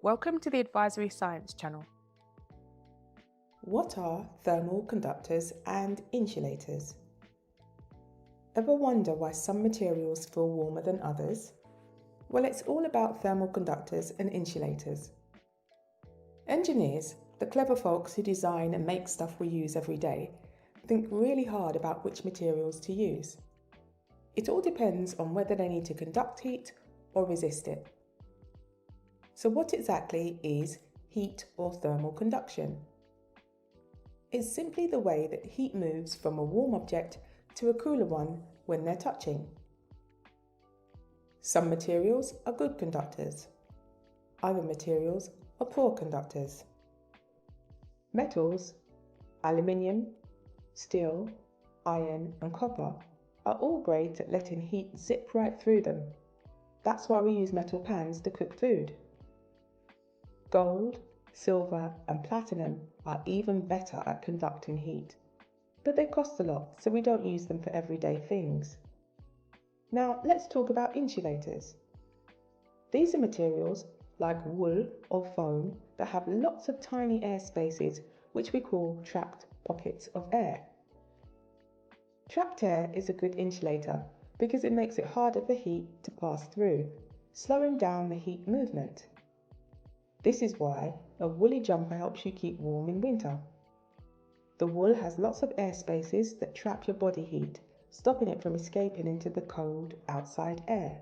Welcome to the Advisory Science channel. What are thermal conductors and insulators? Ever wonder why some materials feel warmer than others? Well, it's all about thermal conductors and insulators. Engineers, the clever folks who design and make stuff we use every day, think really hard about which materials to use. It all depends on whether they need to conduct heat or resist it. So what exactly is heat or thermal conduction? It's simply the way that heat moves from a warm object to a cooler one when they're touching. Some materials are good conductors. Other materials are poor conductors. Metals, aluminium, steel, iron and copper are all great at letting heat zip right through them. That's why we use metal pans to cook food. Gold, silver and platinum are even better at conducting heat, but they cost a lot, so we don't use them for everyday things. Now let's talk about insulators. These are materials like wool or foam that have lots of tiny air spaces which we call trapped pockets of air. Trapped air is a good insulator because it makes it harder for heat to pass through, slowing down the heat movement. This is why a woolly jumper helps you keep warm in winter. The wool has lots of air spaces that trap your body heat, stopping it from escaping into the cold outside air.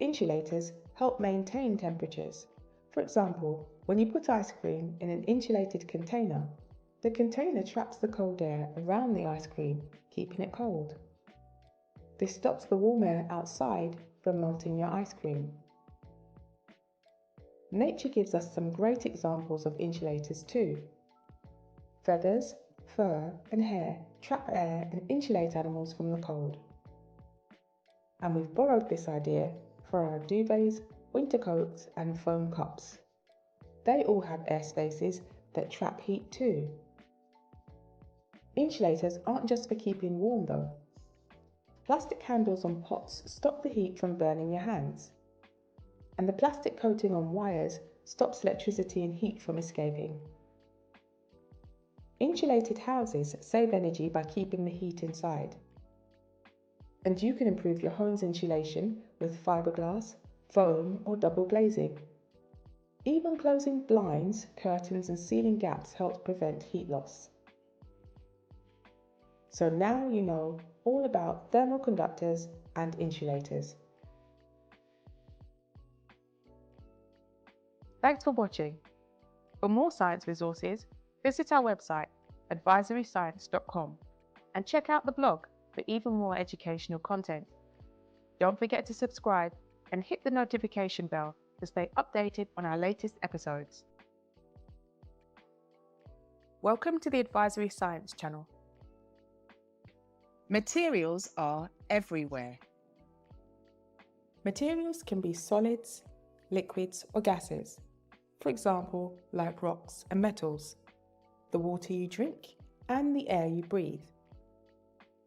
Insulators help maintain temperatures. For example, when you put ice cream in an insulated container, the container traps the cold air around the ice cream, keeping it cold. This stops the warm air outside from melting your ice cream. Nature gives us some great examples of insulators too. Feathers, fur and hair trap air and insulate animals from the cold. And we've borrowed this idea for our duvets, winter coats and foam cups. They all have air spaces that trap heat too. Insulators aren't just for keeping warm though. Plastic handles on pots stop the heat from burning your hands. And the plastic coating on wires stops electricity and heat from escaping. Insulated houses save energy by keeping the heat inside. And you can improve your home's insulation with fiberglass, foam or double glazing. Even closing blinds, curtains and sealing gaps helps prevent heat loss. So now you know all about thermal conductors and insulators. Thanks for watching. For more science resources, visit our website advisoryscience.com and check out the blog for even more educational content. Don't forget to subscribe and hit the notification bell to stay updated on our latest episodes. Welcome to the Advisory Science channel. Materials are everywhere. Materials can be solids, liquids or gases. For example, like rocks and metals, the water you drink and the air you breathe.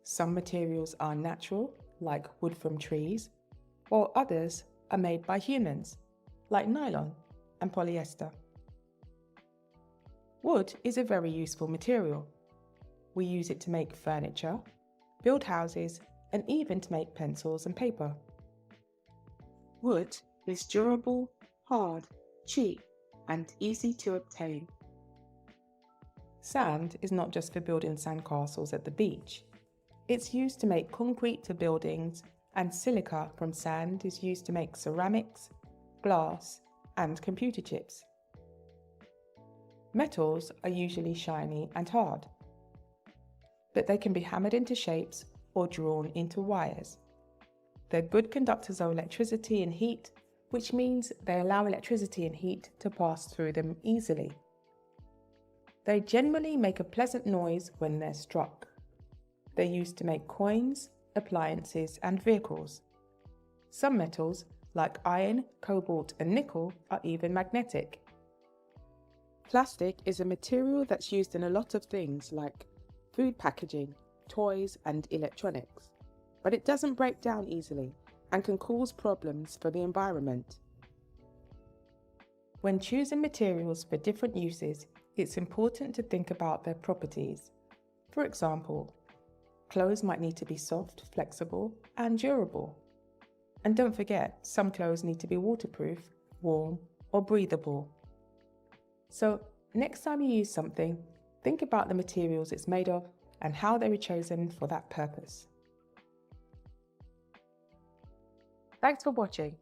Some materials are natural, like wood from trees, while others are made by humans, like nylon and polyester. Wood is a very useful material. We use it to make furniture, build houses, and even to make pencils and paper. Wood is durable, hard, cheap, and easy to obtain. Sand is not just for building sandcastles at the beach. It's used to make concrete to buildings, and silica from sand is used to make ceramics, glass, and computer chips. Metals are usually shiny and hard, but they can be hammered into shapes or drawn into wires. They're good conductors of electricity and heat, which means they allow electricity and heat to pass through them easily. They generally make a pleasant noise when they're struck. They're used to make coins, appliances, and vehicles. Some metals, like iron, cobalt, and nickel, are even magnetic. Plastic is a material that's used in a lot of things like food packaging, toys, and electronics, but it doesn't break down easily and can cause problems for the environment. When choosing materials for different uses, it's important to think about their properties. For example, clothes might need to be soft, flexible, and durable. And don't forget, some clothes need to be waterproof, warm, or breathable. So, next time you use something, think about the materials it's made of and how they were chosen for that purpose. Thanks for watching.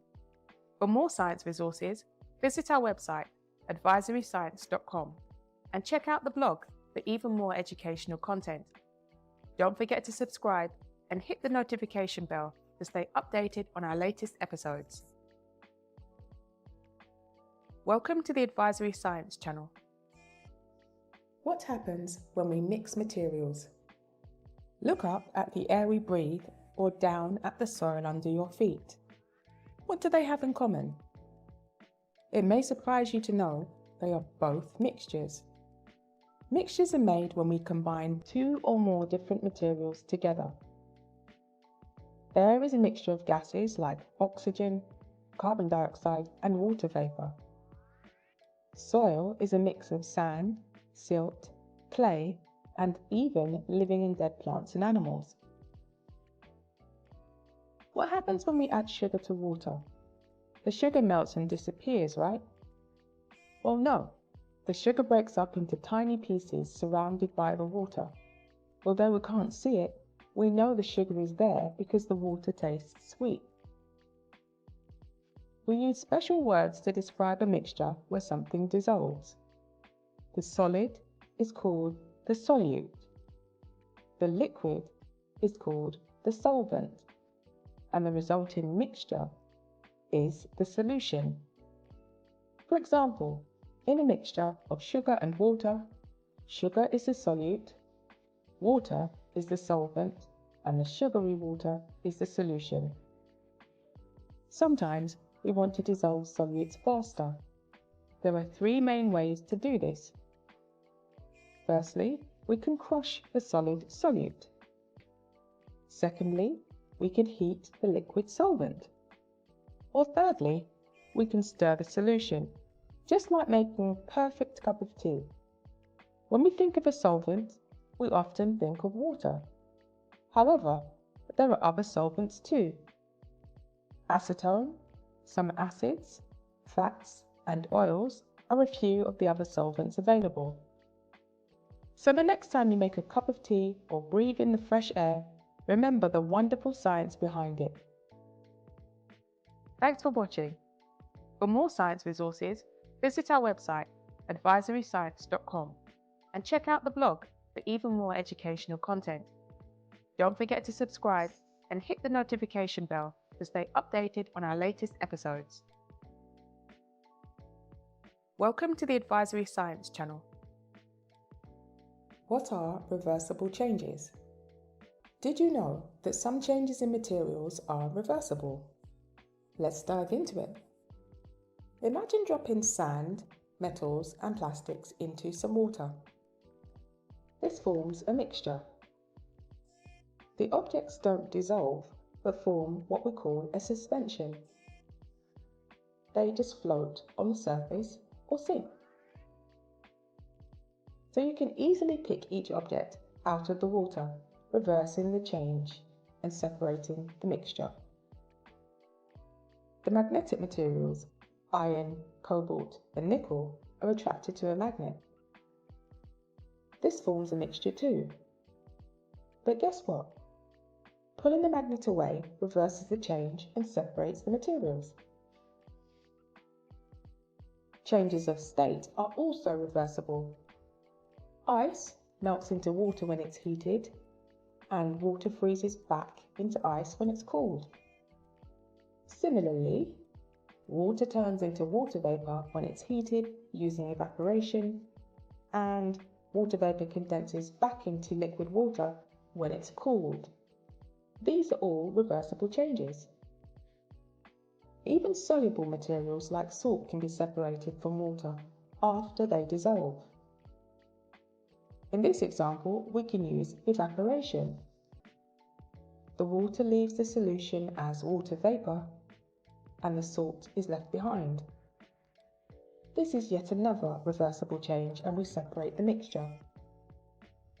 For more science resources, visit our website, advisoryscience.com, and check out the blog for even more educational content. Don't forget to subscribe and hit the notification bell to stay updated on our latest episodes. Welcome to the Advisory Science channel. What happens when we mix materials? Look up at the air we breathe or down at the soil under your feet. What do they have in common? It may surprise you to know they are both mixtures. Mixtures are made when we combine two or more different materials together. Air is a mixture of gases like oxygen, carbon dioxide, and water vapor. Soil is a mix of sand, silt, clay, and even living and dead plants and animals. What happens when we add sugar to water? The sugar melts and disappears, right? Well, no. The sugar breaks up into tiny pieces surrounded by the water. Although we can't see it, we know the sugar is there because the water tastes sweet. We use special words to describe a mixture where something dissolves. The solid is called the solute. The liquid is called the solvent. And the resulting mixture is the solution. For example, in a mixture of sugar and water, sugar is the solute, water is the solvent, and the sugary water is the solution. Sometimes we want to dissolve solutes faster. There are three main ways to do this. Firstly, we can crush the solid solute. Secondly, we can heat the liquid solvent. Or thirdly, we can stir the solution, just like making a perfect cup of tea. When we think of a solvent, we often think of water. However, there are other solvents too. Acetone, some acids, fats, and oils are a few of the other solvents available. So the next time you make a cup of tea or breathe in the fresh air, remember the wonderful science behind it. Thanks for watching. For more science resources, visit our website, advisoryscience.com, and check out the blog for even more educational content. Don't forget to subscribe and hit the notification bell to stay updated on our latest episodes. Welcome to the Advisory Science channel. What are reversible changes? Did you know that some changes in materials are reversible? Let's dive into it. Imagine dropping sand, metals, and plastics into some water. This forms a mixture. The objects don't dissolve, but form what we call a suspension. They just float on the surface or sink. So you can easily pick each object out of the water, reversing the change and separating the mixture. The magnetic materials, iron, cobalt, and nickel, are attracted to a magnet. This forms a mixture too. But guess what? Pulling the magnet away reverses the change and separates the materials. Changes of state are also reversible. Ice melts into water when it's heated, and water freezes back into ice when it's cooled. Similarly, water turns into water vapor when it's heated using evaporation, and water vapor condenses back into liquid water when it's cooled. These are all reversible changes. Even soluble materials like salt can be separated from water after they dissolve. In this example, we can use evaporation. The water leaves the solution as water vapor, and the salt is left behind. this is yet another reversible change and we separate the mixture.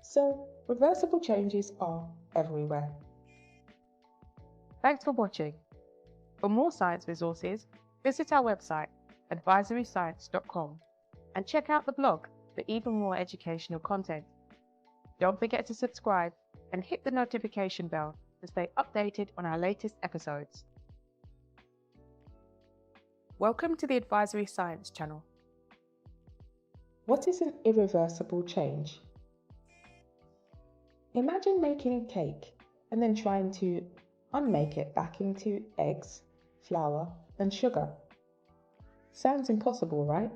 So, reversible changes are everywhere. Thanks for watching. For more science resources, visit our website advisoryscience.com and check out the blog for even more educational content. Don't forget to subscribe and hit the notification bell to stay updated on our latest episodes. Welcome to the Advisory Science channel. What is an irreversible change? Imagine making a cake and then trying to unmake it back into eggs, flour and sugar. Sounds impossible, right?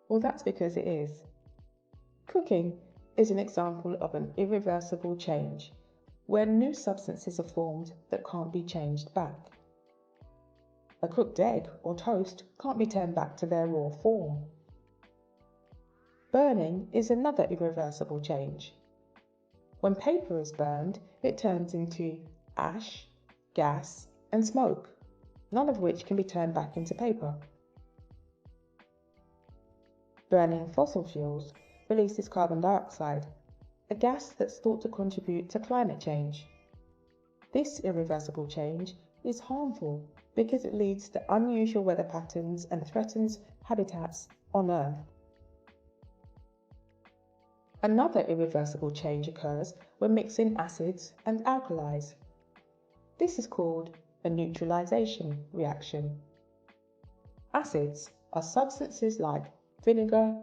Well, that's because it is. Cooking is an example of an irreversible change, where new substances are formed that can't be changed back. A cooked egg or toast can't be turned back to their raw form. Burning is another irreversible change. When paper is burned, it turns into ash, gas, and smoke, none of which can be turned back into paper. Burning fossil fuels releases carbon dioxide, a gas that's thought to contribute to climate change. This irreversible change is harmful because it leads to unusual weather patterns and threatens habitats on Earth. Another irreversible change occurs when mixing acids and alkalis. This is called a neutralization reaction. Acids are substances like vinegar,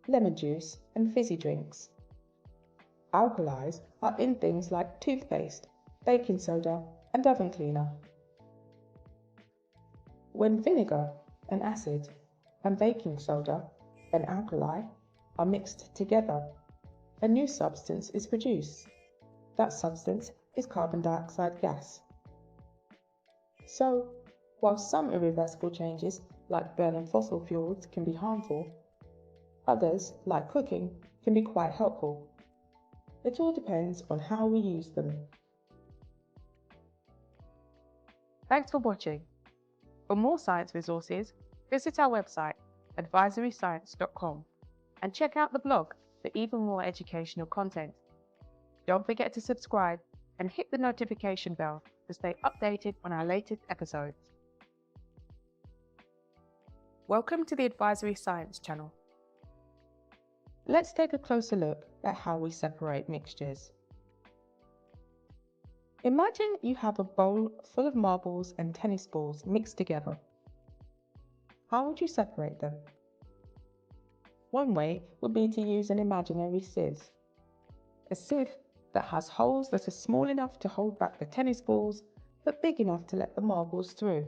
lemon juice, and fizzy drinks. Alkalis are in things like toothpaste, baking soda, and oven cleaner. When vinegar, an acid, and baking soda, an alkali, are mixed together, a new substance is produced. That substance is carbon dioxide gas. So, while some irreversible changes, like burning fossil fuels, can be harmful, others, like cooking, can be quite helpful. It all depends on how we use them. Thanks for watching. For more science resources, visit our website advisoryscience.com and check out the blog for even more educational content. Don't forget to subscribe and hit the notification bell to stay updated on our latest episodes. Welcome to the Advisory Science channel. Let's take a closer look at how we separate mixtures. Imagine you have a bowl full of marbles and tennis balls mixed together. How would you separate them? One way would be to use an imaginary sieve. A sieve that has holes that are small enough to hold back the tennis balls, but big enough to let the marbles through.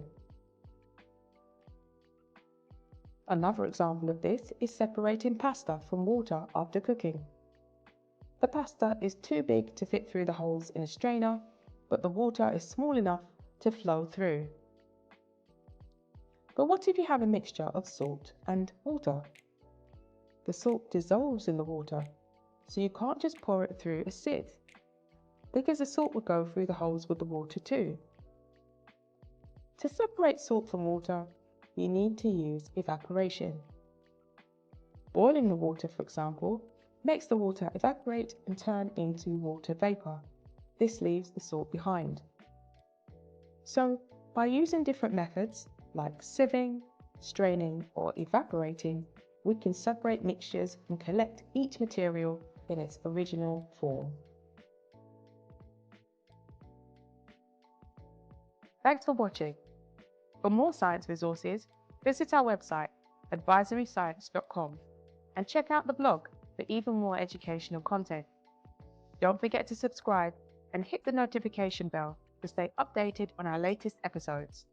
Another example of this is separating pasta from water after cooking. The pasta is too big to fit through the holes in a strainer, but the water is small enough to flow through. But what if you have a mixture of salt and water? The salt dissolves in the water, so you can't just pour it through a sieve, because the salt will go through the holes with the water too. To separate salt from water, you need to use evaporation. Boiling the water, for example, makes the water evaporate and turn into water vapor. This leaves the salt behind. So, by using different methods like sieving, straining, or evaporating, we can separate mixtures and collect each material in its original form. Thanks for watching. For more science resources, visit our website advisoryscience.com and check out the blog for even more educational content. Don't forget to subscribe and hit the notification bell to stay updated on our latest episodes.